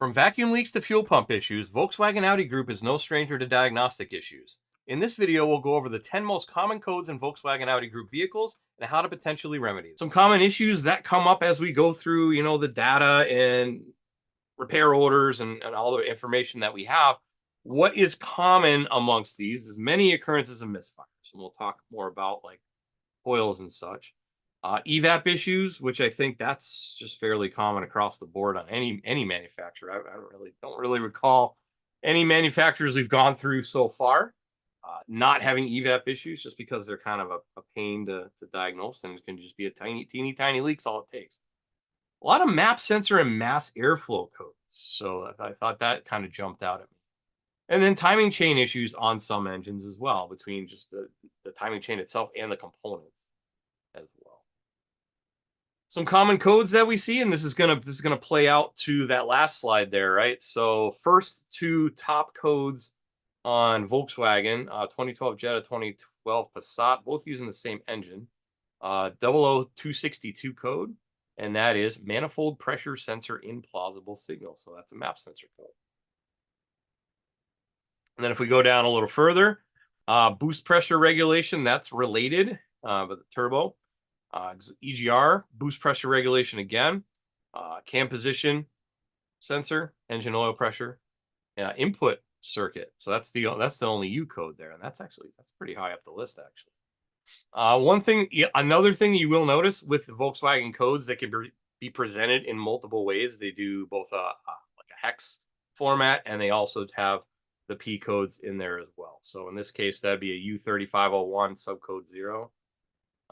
From vacuum leaks to fuel pump issues, Volkswagen Audi Group is no stranger to diagnostic issues. In this video, we'll go over the 10 most common codes in Volkswagen Audi Group vehicles and how to potentially remedy them. Some common issues that come up as we go through, the data and repair orders and all the information that we have. What is common amongst these is many occurrences of misfires, and we'll talk more about like coils and such. EVAP issues, which I think that's just fairly common across the board on any manufacturer. I don't really recall any manufacturers we've gone through so far not having EVAP issues, just because they're kind of a pain to diagnose. Things can just be a teeny leaks, all it takes. A lot of map sensor and mass airflow codes. So I thought that kind of jumped out at me. And then timing chain issues on some engines as well, between just the timing chain itself and the components as well. Some common codes that we see, and this is gonna play out to that last slide there, right? So first two top codes on Volkswagen, 2012 Jetta, 2012 Passat, both using the same engine. 00262 code, and that is manifold pressure sensor implausible signal. So that's a map sensor code. And then if we go down a little further, boost pressure regulation, that's related, but the turbo. EGR, boost pressure regulation again. Cam position sensor, engine oil pressure, input circuit. So that's the only U code there, and that's pretty high up the list actually. Another thing you will notice with the Volkswagen codes, that can be presented in multiple ways. They do both like a hex format, and they also have the P codes in there as well. So in this case, that'd be a U3501 subcode 0,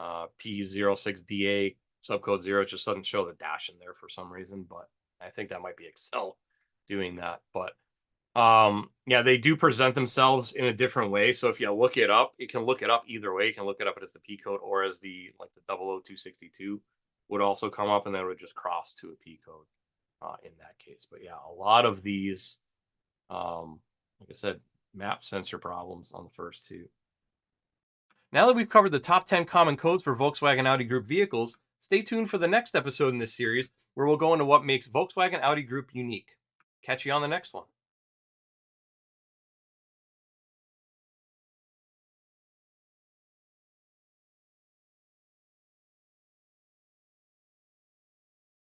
P06DA subcode 0. It just doesn't show the dash in there for some reason, but I think that might be Excel doing that. But yeah, they do present themselves in a different way. So if you look it up, you can look it up either way. You can look it up as the P code, or as the 00262 would also come up, and then it would just cross to a P code in that case. But yeah, a lot of these, like I said, map sensor problems on the first two. Now that we've covered the top 10 common codes for Volkswagen Audi Group vehicles, stay tuned for the next episode in this series, where we'll go into what makes Volkswagen Audi Group unique. Catch you on the next one.